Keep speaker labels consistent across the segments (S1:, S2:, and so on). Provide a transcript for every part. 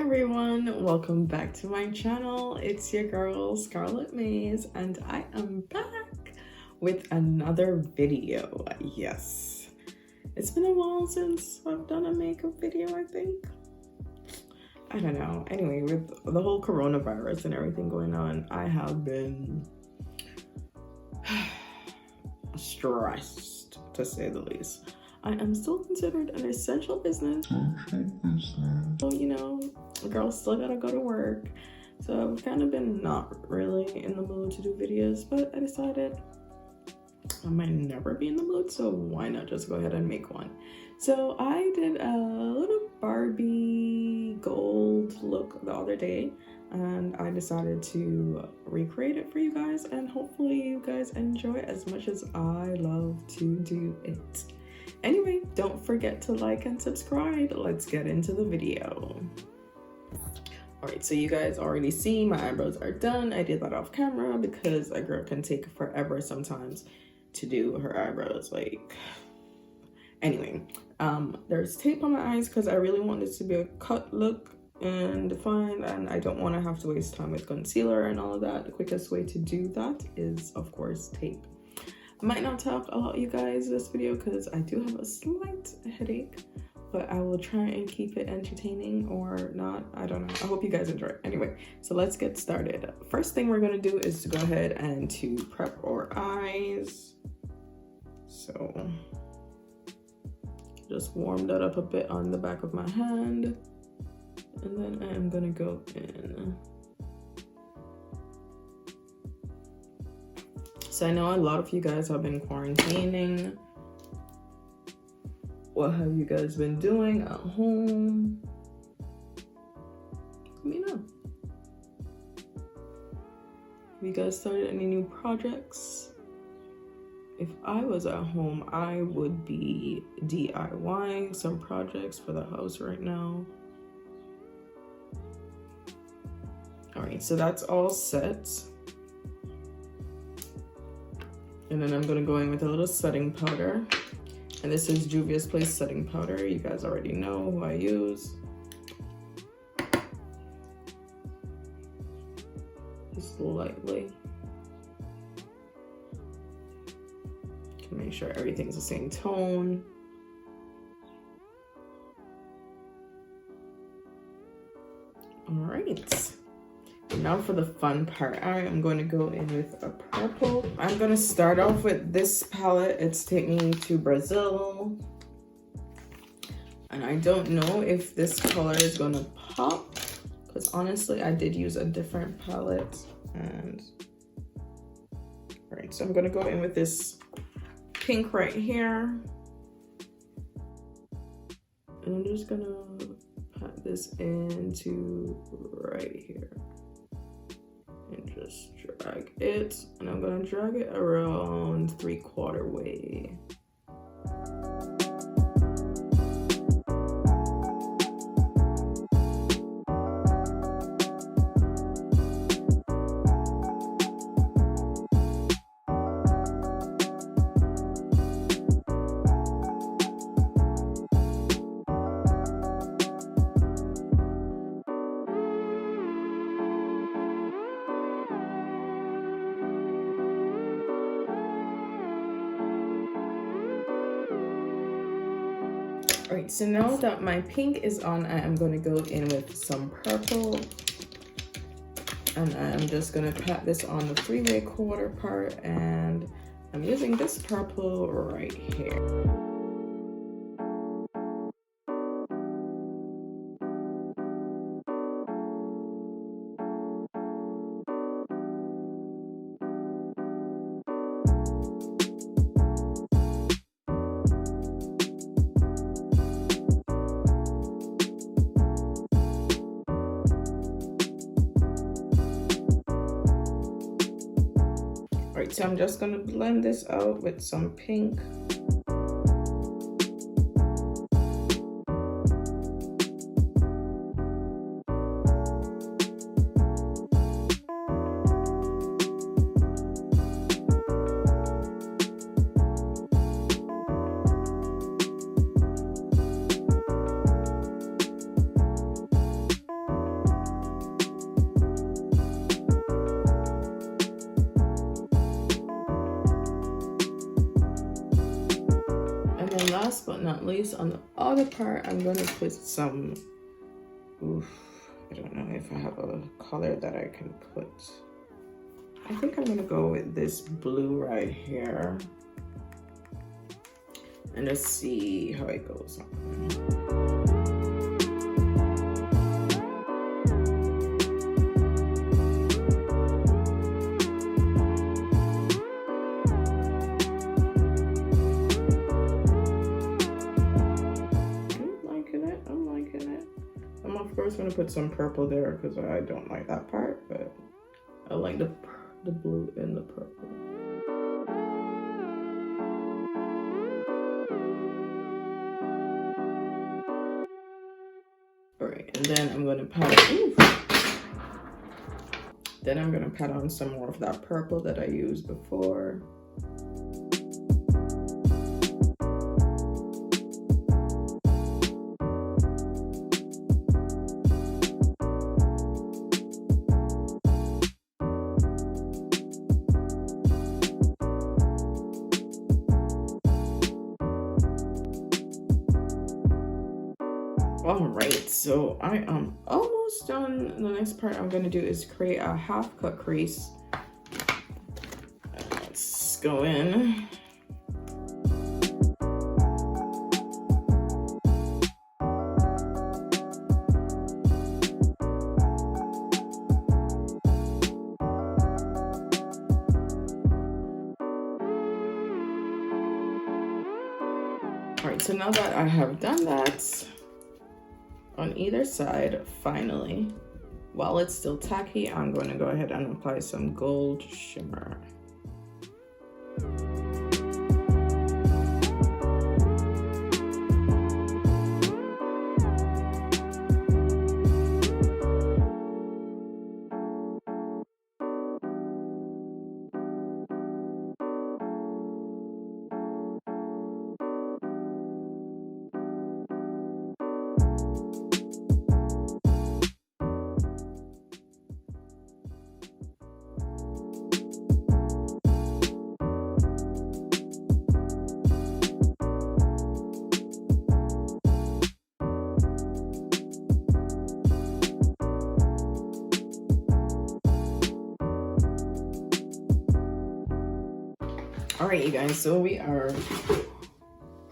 S1: everyone, welcome back to my channel. It's your girl Scarlett Maze and I am back with another video. Yes, it's been a while since I've done a makeup video. I think, I don't know. Anyway, with the whole coronavirus and everything going on, I have been stressed, to say the least. I am still considered an essential business. So, you know, a girl still gotta go to work. So I've kind of been not really in the mood to do videos, but I decided I might never be in the mood, so why not just go ahead and make one. So I did a little Barbie gold look the other day, and I decided to recreate it for you guys, and hopefully you guys enjoy it as much as I love to do it. Anyway, don't forget to like and subscribe. Let's get into the video. All right, so you guys already see my eyebrows are done. I did that off camera because a girl can take forever sometimes to do her eyebrows. Like, anyway, there's tape on my eyes because I really want this to be a cut look and defined, and I don't want to have to waste time with concealer and all of that. The quickest way to do that is, of course, tape. I might not talk a lot, you guys, this video because I do have a slight headache, but I will try and keep it entertaining or not. I don't know. I hope you guys enjoy it. Anyway, so let's get started. First thing we're gonna do is to go ahead and to prep our eyes. So just warm that up a bit on the back of my hand, and then I am gonna go in. So I know a lot of you guys have been quarantining. What have you guys been doing at home? Let me know. Have you guys started any new projects? If I was at home, I would be DIYing some projects for the house right now. All right, so that's all set. And then I'm gonna go in with a little setting powder. And this is Juvia's Place setting powder. You guys already know who I use. Just lightly. To make sure everything's the same tone. All right. Now for the fun part, I am going to go in with a purple. I'm going to start off with this palette. It's taking me to Brazil. And I don't know if this color is going to pop, because honestly, I did use a different palette. And all right, so I'm going to go in with this pink right here. And I'm just going to pat this into right here. And just drag it, and I'm gonna drag it around 3/4 way. All right, so now that my pink is on, I am going to go in with some purple, and I'm just going to pat this on the 3/4 part, and I'm using this purple right here. All right, so I'm just gonna blend this out with some pink. last but not least, on the other part, I'm going to put some, I don't know if I have a color that I can put. I think I'm going to go with this blue right here. And let's see how it goes. I'm of course gonna put some purple there because I don't like that part, but I like the blue and the purple. All right, and then I'm gonna pat on some more of that purple that I used before. All right, so I am almost done. The next part I'm gonna do is create a half cut crease. Let's go in. All right, so now that I have done that on either side, finally, while it's still tacky, I'm going to go ahead and apply some gold shimmer. All right, you guys, so we are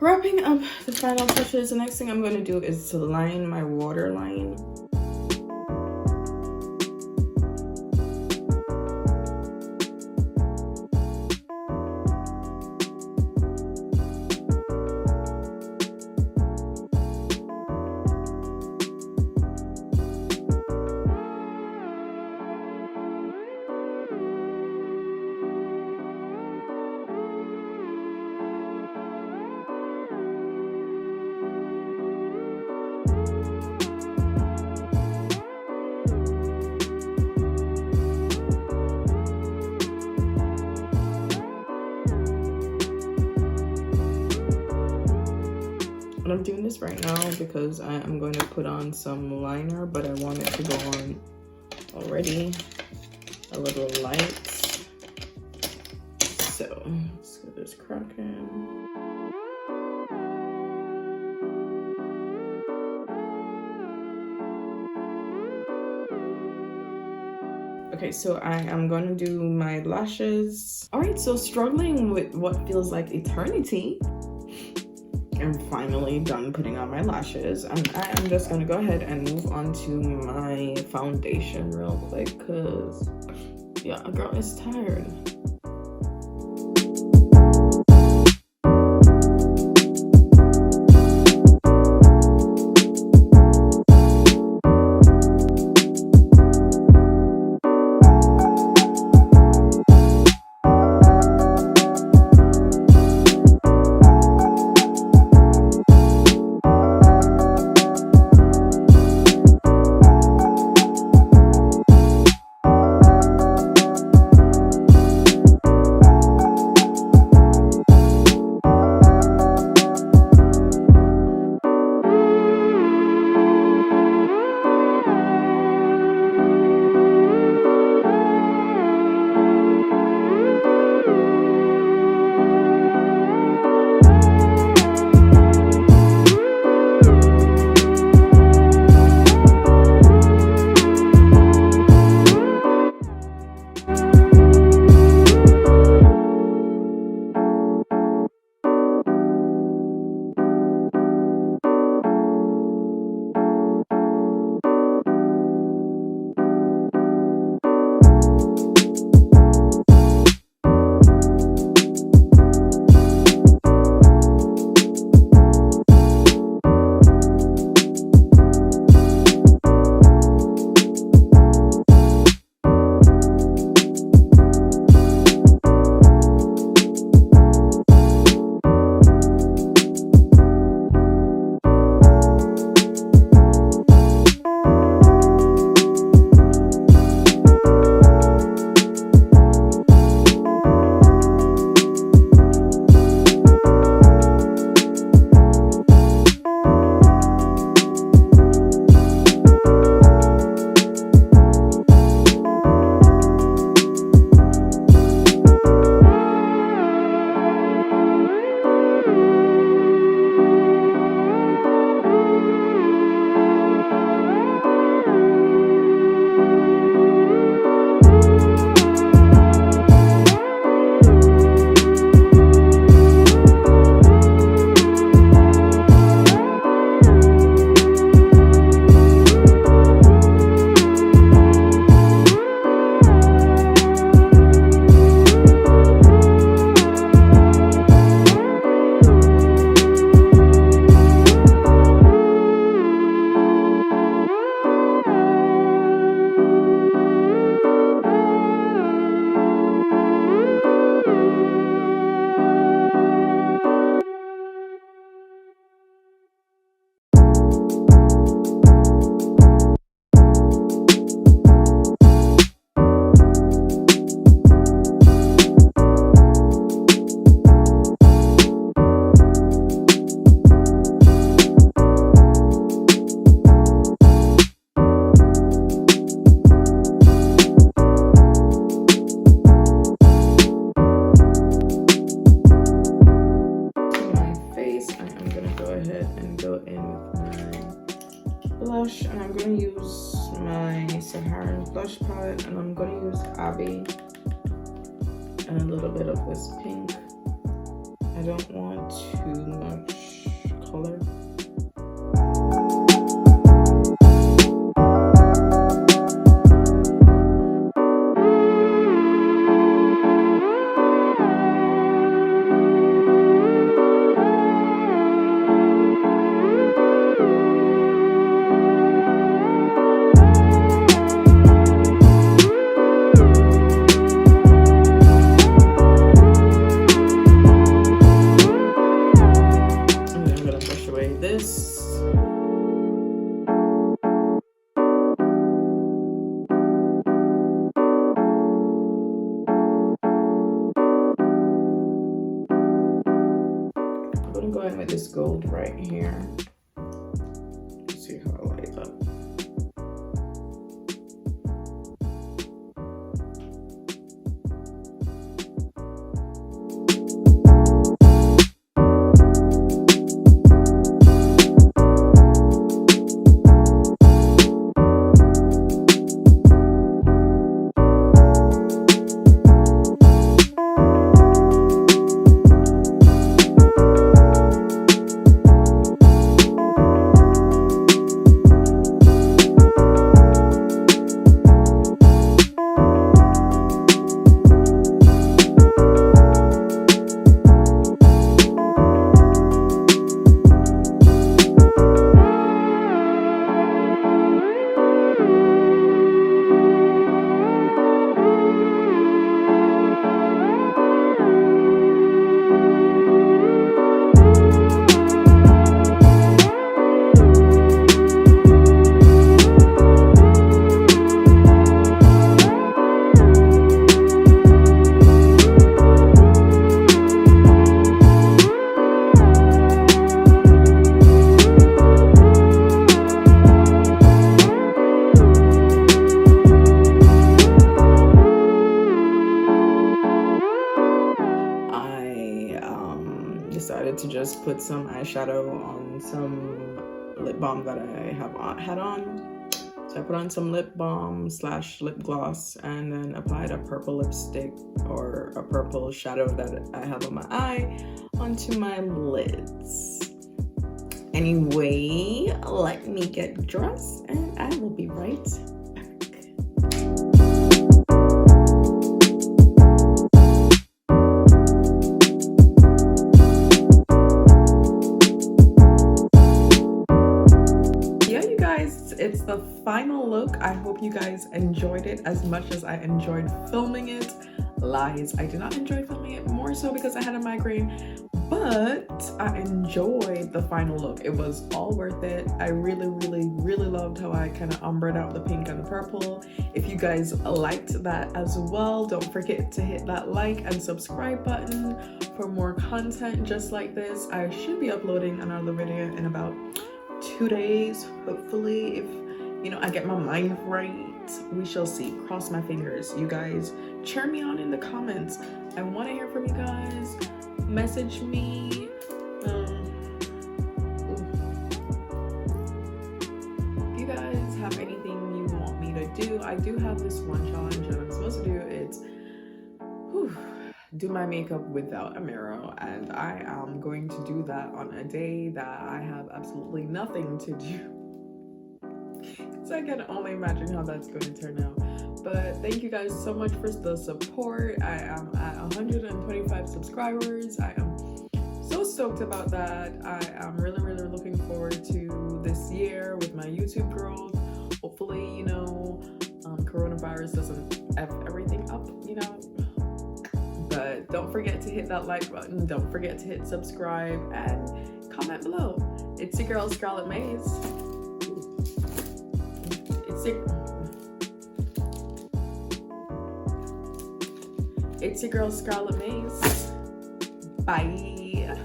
S1: wrapping up the final touches. The next thing I'm going to do is to line my waterline. I'm doing this right now because I am going to put on some liner, but I want it to go on already a little light. So let's get this cracking. Okay, so I am going to do my lashes. All right, so struggling with what feels like eternity. I'm finally done putting on my lashes, and I am just gonna go ahead and move on to my foundation real quick because yeah, a girl is tired. Blush, and I'm going to use my Saharan blush palette, and I'm going to use Abby and a little bit of this pink. I don't want too much color. I'm going with this gold right here. Let's see how it lights up. Decided to just put some eyeshadow on some lip balm that I have had on. So I put on some lip balm / lip gloss and then applied a purple lipstick or a purple shadow that I have on my eye onto my lids. Anyway, let me get dressed and I will be right back. Yeah, you guys, it's the final look. I hope you guys enjoyed it as much as I enjoyed filming it. Lies, I did not enjoy filming it, more so because I had a migraine, but I enjoyed the final look. It was all worth it. I really loved how I kind of ombred out the pink and the purple. If you guys liked that as well, don't forget to hit that like and subscribe button for more content just like this. I should be uploading another video in about 2 days, hopefully, if I get my mind right. We shall see. Cross my fingers. You guys cheer me on in the comments. I want to hear from you guys. Message me. If you guys have anything you want me to do, I do have this one challenge that I'm supposed to do. It's do my makeup without a mirror, and I am going to do that on a day that I have absolutely nothing to do. So I can only imagine how that's going to turn out. But thank you guys so much for the support. I am at 125 subscribers. I am so stoked about that. I am really looking forward to this year with my YouTube growth. Hopefully, coronavirus doesn't F everything up, But don't forget to hit that like button. Don't forget to hit subscribe and comment below. It's your girl, Scarlett Maze. It's your girl, Scarlett Maze. Bye.